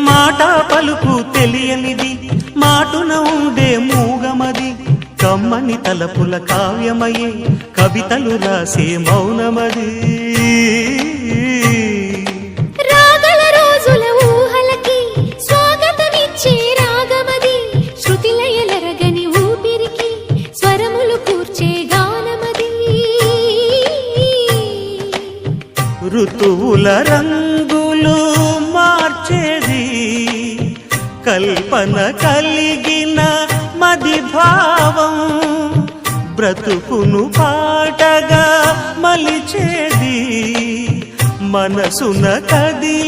మాట పలుకు తెలియనిది మాటున ఉండే మూగమది కమ్మని తలపుల కావ్యమయే కవితలు రాసే మౌనమది రాగల రోజుల ఊహలకి స్వాగతమిచ్చే రాగమది శృతిలయలరగని ఊపిరికి స్వరములు కూర్చే గానమది ఋతువుల రంగులు మార్చేది కల్పన కలిగిన మది భావం బ్రతుకును పాటగా మలిచేది మనసున కదిలి